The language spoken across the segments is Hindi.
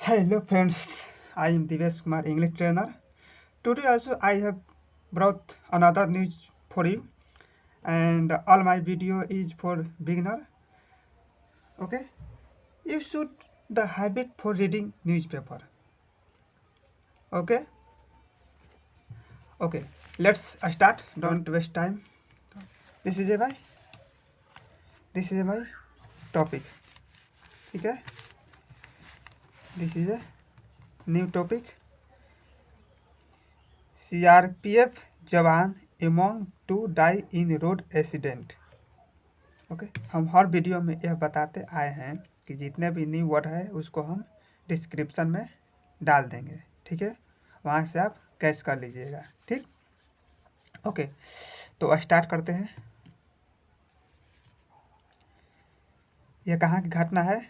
Hello friends, I am Divesh Kumar, English trainer. Today also I have brought another news for you, and all my video is for beginner. Okay, you should the habit for reading newspaper. Okay, okay, let's start. Don't waste time. This is my topic. ठीक है, this is a new topic. CRPF जवान among to die in road accident. Okay हम हर वीडियो में यह बताते आए हैं कि जितने भी न्यू वर्ड है उसको हम डिस्क्रिप्शन में डाल देंगे, ठीक है, वहाँ से आप कैच कर लीजिएगा, ठीक। ओके तो स्टार्ट करते हैं। यह कहाँ की घटना है?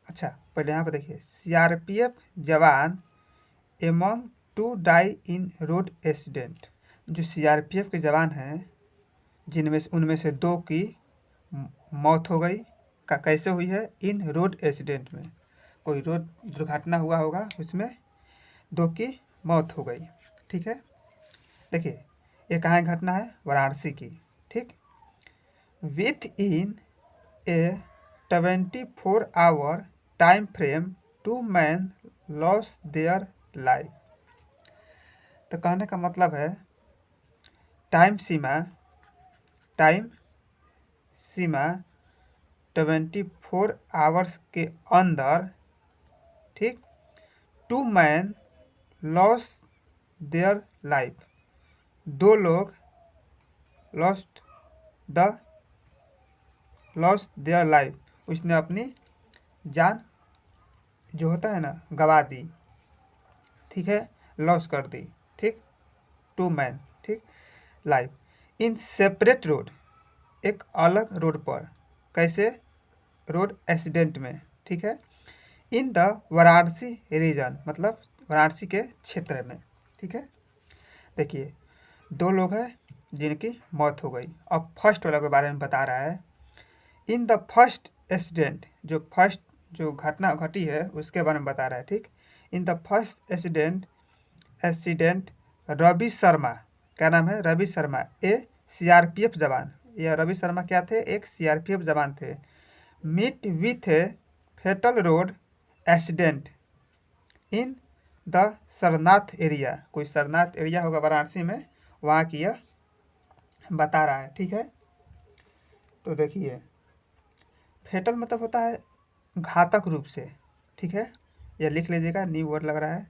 अच्छा पहले यहाँ पर देखिए, CRPF जवान among to die in road accident. जो CRPF के जवान हैं जिनमें से उनमें से 2 की मौत हो गई। का कैसे हुई है? इन रोड एक्सीडेंट में, कोई रोड दुर्घटना हुआ होगा, उसमें 2 की मौत हो गई, ठीक है। देखिए ये कहाँ की घटना है? वाराणसी की, ठीक। Within a 24 hour time frame 2 man loss their life. तो कहने का मतलब है टाइम सीमा 24 आवर्स के अंदर, ठीक, 2 मैन लॉस देयर लाइफ। 2 लोग लॉस्ट देयर लाइफ, उसने अपनी जान जो होता है ना गवा दी, ठीक है, लॉस कर दी, ठीक। 2 मैन, ठीक, लाइफ इन सेपरेट रोड, एक अलग रोड पर। कैसे? रोड एक्सीडेंट में, ठीक है। इन द वाराणसी रीजन, मतलब वाराणसी के क्षेत्र में, ठीक है। देखिए 2 लोग हैं जिनकी मौत हो गई। अब फर्स्ट वाला के बारे में बता रहा है। इन द फर्स्ट एक्सीडेंट, जो घटना घटी है उसके बारे में बता रहा है, ठीक। In the first accident Ravi Sharma, क्या नाम है? रवि शर्मा, ए CRPF जवान। यह रवि शर्मा क्या थे? एक CRPF जवान थे। Meet with a fatal road accident in the Sarnath area, कोई सरनाथ एरिया होगा वाराणसी में, वहाँ की यह बता रहा है, ठीक है। तो देखिए फेटल मतलब होता है घातक रूप से, ठीक है, यह लिख लीजिएगा, न्यू वर्ड लग रहा है।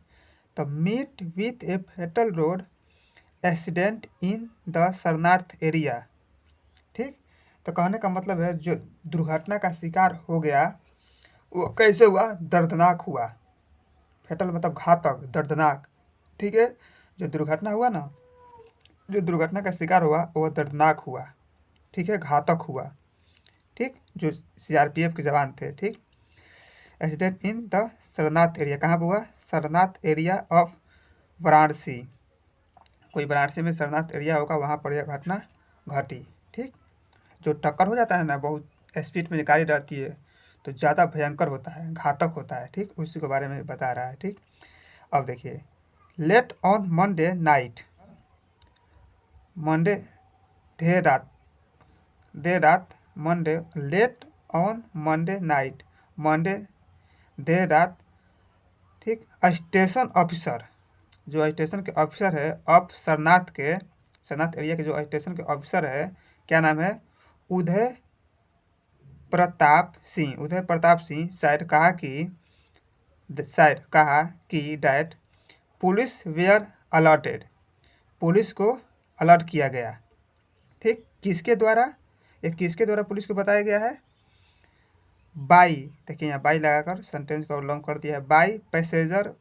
तो meet with a fatal road accident in the Sarnath area, ठीक। तो कहने का मतलब है जो दुर्घटना का शिकार हो गया वो कैसे हुआ? दर्दनाक हुआ। फेटल मतलब घातक, दर्दनाक, ठीक है। जो दुर्घटना हुआ ना, जो दुर्घटना का शिकार हुआ वो दर्दनाक हुआ, ठीक है, घातक हुआ, ठीक। जो CRPF के जवान थे, ठीक। Accident in the Sarnath area, कहाँ पर हुआ? सरनाथ एरिया ऑफ वाराणसी, कोई वाराणसी में सरनाथ एरिया होगा, वहाँ पर यह घटना घटी, ठीक। जो टक्कर हो जाता है ना, बहुत स्पीड में गाड़ी रहती है तो ज़्यादा भयंकर होता है, घातक होता है, ठीक, उसी के बारे में बता रहा है, ठीक। अब देखिए late on Monday night, Monday देर रात, Monday late on Monday night, Monday देर रात, ठीक। स्टेशन ऑफिसर, जो स्टेशन के ऑफिसर है अब सरनाथ एरिया के जो स्टेशन के ऑफिसर है, क्या नाम है? उदय प्रताप सिंह शायद कहा कि that police were alerted, police को अलर्ट किया गया, ठीक। किसके द्वारा? ये किसके द्वारा पुलिस को बताया गया है? बाई, देखिए यहाँ बाई लगाकर सेंटेंस को लॉन्ग कर दिया है। बाई पैसेंजर,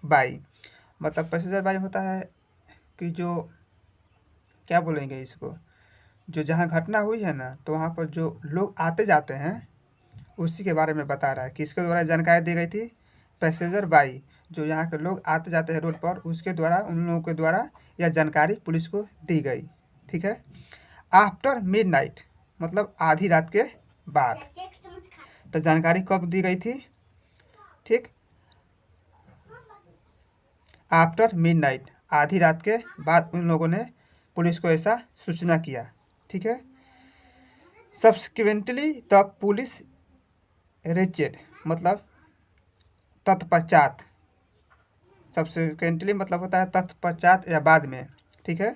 बाई मतलब पैसेंजर बाई होता है कि जो क्या बोलेंगे इसको, जो जहाँ घटना हुई है ना तो वहाँ पर जो लोग आते जाते हैं उसी के बारे में बता रहा है। किसके द्वारा जानकारी दी गई थी? पैसेंजर बाई, जो यहाँ के लोग आते जाते हैं रोड पर, उसके द्वारा, उन लोगों के द्वारा यह जानकारी पुलिस को दी गई, ठीक है। आफ्टर मिडनाइट मतलब आधी रात के बाद। तो जानकारी कब दी गई थी? ठीक, आफ्टर मिडनाइट, आधी रात के बाद उन लोगों ने पुलिस को ऐसा सूचना किया। ठीक है। सब्सिक्वेंटली द पुलिस रिचेड, मतलब तत्पश्चात। सब्सिक्वेंटली मतलब होता है तत्पश्चात या बाद में। ठीक है।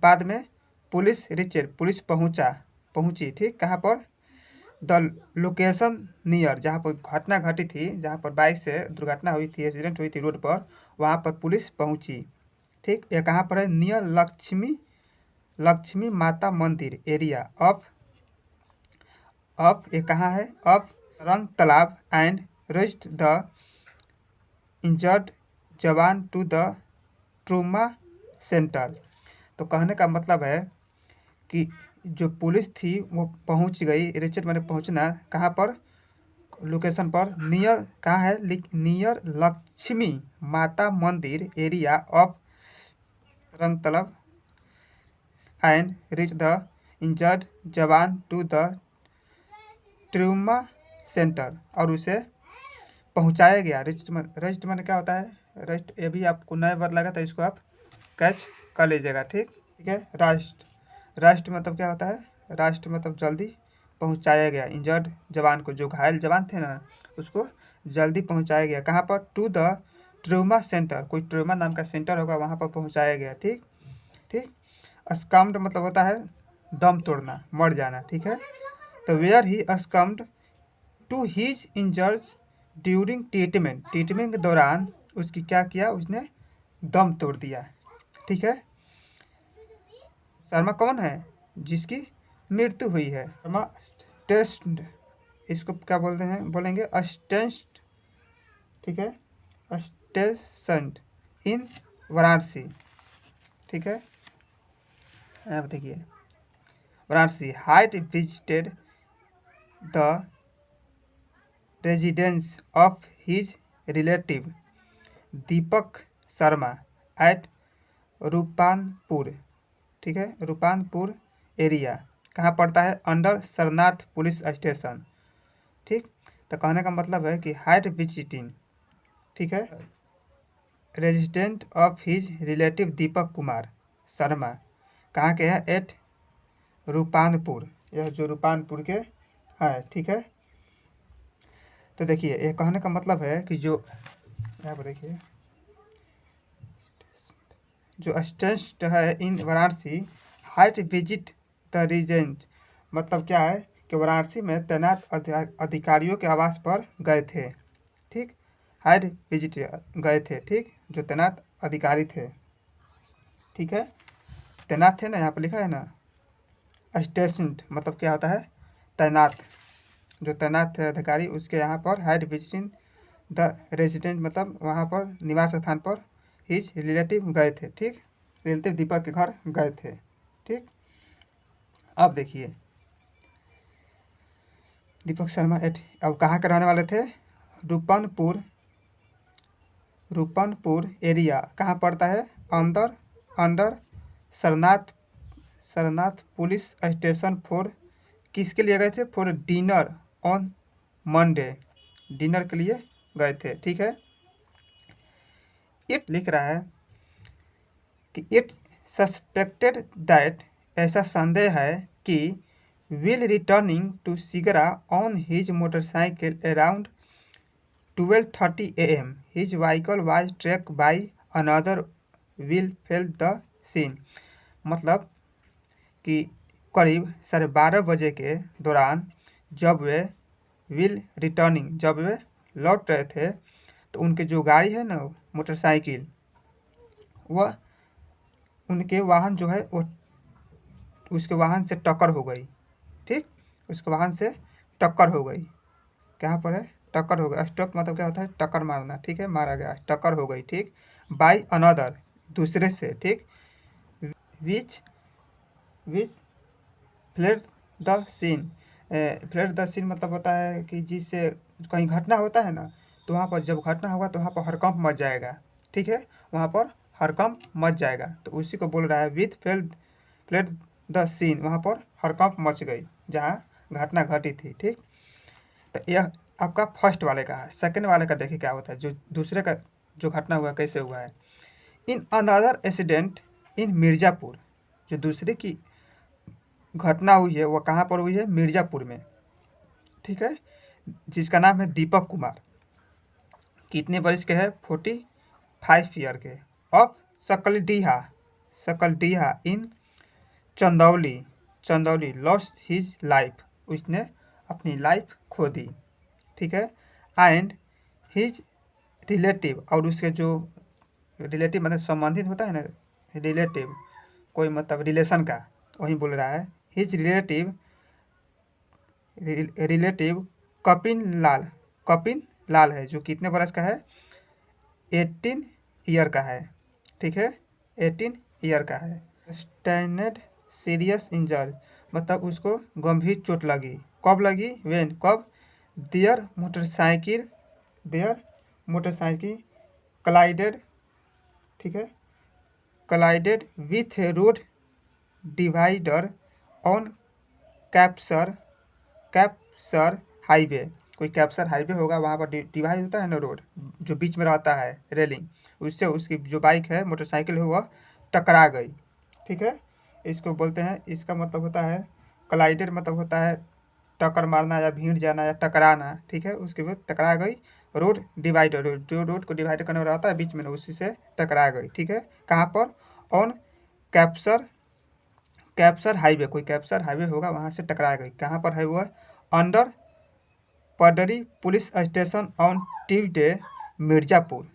बाद में पुलिस रिचेड, पुलिस पहुंची। ठीक, कहाँ पर? द लोकेशन नियर, जहाँ पर घटना घटी थी, जहाँ पर बाइक से दुर्घटना हुई थी, एक्सीडेंट हुई थी रोड पर, वहाँ पर पुलिस पहुंची। ठीक, यह कहाँ पर है? नियर लक्ष्मी माता मंदिर एरिया ऑफ ये कहाँ है? ऑफ रंग तालाब एंड रेस्ड द इंजर्ड जवान टू द ट्रूमा सेंटर। तो कहने का मतलब है कि जो पुलिस थी वो पहुंच गई, रिचेड मैंने पहुंचना, कहाँ पर? लोकेशन पर। नियर कहाँ है? नियर लक्ष्मी माता मंदिर एरिया ऑफ रंग तालाब एंड रिच द इंजर्ड जवान टू द ट्रूमा सेंटर, और उसे पहुंचाया गया। रेस्ट मैंने क्या होता है? रेस्ट, ये भी आपको नया वर्ड लगा था, इसको आप कैच कर लीजिएगा। ठीक है। राष्ट्र मतलब क्या होता है? राष्ट्र मतलब जल्दी पहुंचाया गया। इंजर्ड जवान को, जो घायल जवान थे ना, उसको जल्दी पहुंचाया गया। कहाँ पर? टू द ट्रूमा सेंटर, कोई ट्रूमा नाम का सेंटर होगा, वहाँ पर पहुंचाया गया। ठीक। अस्कम्ड मतलब होता है दम तोड़ना, मर जाना। ठीक है। तो where he succumbed to his injured during treatment के दौरान उसकी क्या किया? उसने दम तोड़ दिया। ठीक है। शर्मा कौन है? जिसकी मृत्यु हुई है। शर्मा टेस्ट, इसको क्या बोलते हैं? बोलेंगे अस्टेंस्ट। ठीक है। अस्टेंट इन वाराणसी। ठीक है। यहाँ पर देखिए, Varanasi height visited the residence of his relative Deepak Sharma at Rupanpur. ठीक है। रूपानपुर एरिया कहाँ पड़ता है? Under Sarnath police station. ठीक। तो कहने का मतलब है कि हाइट विजिटिंग, ठीक है, resident of his relative Deepak Kumar Sharma कहाँ के हैं? एट रूपानपुर, यह जो रूपानपुर के है। ठीक है। तो देखिए, यह कहने का मतलब है कि जो यहाँ पर देखिए, जो स्टेस्ट है in Varanasi height visit the regent, मतलब क्या है कि वाराणसी में तैनात अधिकारियों के आवास पर गए थे। ठीक। हाइट विजिट गए थे। ठीक, जो तैनात अधिकारी थे। ठीक है। तैनात थे ना, यहाँ पर लिखा है ना। स्टेशनड मतलब क्या होता है? तैनात, जो तैनात थे अधिकारी, उसके यहाँ पर हाइट विजिटिंग द रेजिडेंट मतलब वहाँ पर निवास स्थान पर हिज रिलेटिव गए थे। ठीक, रिलेटिव दीपक के घर गए थे। ठीक। अब देखिए, दीपक शर्मा एट, अब कहाँ के रहने वाले थे? रूपनपुर एरिया कहाँ पड़ता है? Under Sarnath police station. For किसके लिए गए थे? For dinner on Monday, dinner के लिए गए थे। ठीक है। इट लिख रहा है कि इट सस्पेक्टेड दैट, ऐसा संदेह है कि will returning to Sigra on his motorcycle around 12:30 AM his vehicle was track by another will fell the scene, मतलब कि करीब 12:30 बजे के दौरान जब वे लौट रहे थे, तो उनके जो गाड़ी है ना, मोटरसाइकिल, वह उनके वाहन जो है वो उसके वाहन से टक्कर हो गई। ठीक, उसके वाहन से टक्कर हो गई। कहाँ पर है? टक्कर हो गई। स्ट्रोक मतलब क्या होता है? टक्कर मारना। ठीक है, मारा गया, टक्कर हो गई। ठीक, बाय अनदर, दूसरे से। ठीक, which fled the scene, fled the scene मतलब होता है कि जिससे कहीं घटना होता है ना, तो वहाँ पर जब घटना होगा तो वहाँ पर हड़कंप मच जाएगा। ठीक है, वहाँ पर हड़कंप मच जाएगा, तो उसी को बोल रहा है विथ फ्लेड द सीन, वहाँ पर हड़कंप मच गई जहाँ घटना घटी थी। ठीक, तो यह आपका फर्स्ट वाले का है। सेकंड वाले का देखिए क्या होता है, जो दूसरे का जो घटना हुआ कैसे हुआ है। In another accident in Mirzapur, जो दूसरे की घटना हुई है वो कहाँ पर हुई है? मिर्ज़ापुर में, ठीक है, जिसका नाम है दीपक कुमार। कितने वर्ष के हैं? 45 ईयर के। Of Sakaldiha in Chandauli lost his life, उसने अपनी लाइफ खो दी, ठीक है। एंड हिज रिलेटिव, और उसके जो रिलेटिव मतलब संबंधित होता है ना, रिलेटिव कोई मतलब रिलेशन का, वही बोल रहा है। हिज रिलेटिव कपिन लाल है, जो कितने बरस का है? 18 ईयर का है, ठीक है, 18 ईयर का है। स्टैंडर्ड सीरियस इंजर्ड, मतलब उसको गंभीर चोट लगी। कब लगी? कब? देयर मोटरसाइकिल क्लाइडेड, ठीक है, collided with a road divider on Kapsar highway. कोई कैप्सर हाईवे होगा, वहाँ पर डिवाइड होता है ना रोड, जो बीच में रहता है रेलिंग, उससे उसकी जो बाइक है, मोटरसाइकिल है, वह टकरा गई, ठीक है। इसको बोलते हैं, इसका मतलब होता है क्लाइडेड, मतलब होता है टक्कर मारना या भीड़ जाना या टकराना, ठीक है। उसके बाद टकरा गई, रोड डिवाइडर, जो रोड को डिवाइड करने वाला रहता है बीच में, उसी से टकरा गई, ठीक है। कहाँ पर? ऑन कैप्सर हाईवे, कोई कैप्सर हाईवे होगा, वहाँ से टकरा गई। कहाँ पर है वो? Under Padri police station on Tuesday Mirzapur,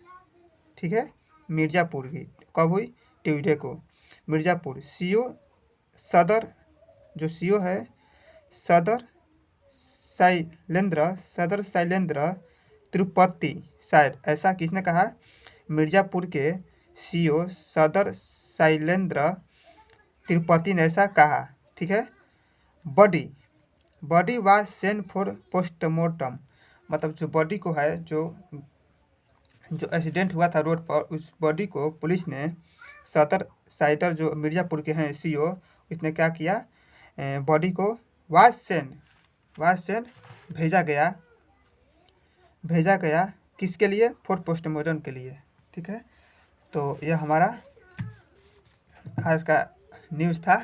ठीक है, मिर्ज़ापुर की। कब हुई? ट्यूसडे को। मिर्ज़ापुर सीओ सदर, जो सीओ है सदर शैलेंद्र तिरुपति, शायद ऐसा किसने कहा? मिर्ज़ापुर के सीओ सदर शैलेंद्र तिरुपति ने ऐसा कहा, ठीक है। Body was sent for postmortem, मतलब जो बॉडी को है, जो एक्सीडेंट हुआ था रोड पर, उस बॉडी को पुलिस ने सदर साइडर, जो मिर्ज़ापुर के हैं सीओ, उसने क्या किया? बॉडी को वाज सेंट भेजा गया किसके लिए? फॉर पोस्टमार्टम के लिए, ठीक है। तो यह हमारा आज का न्यूज़ था।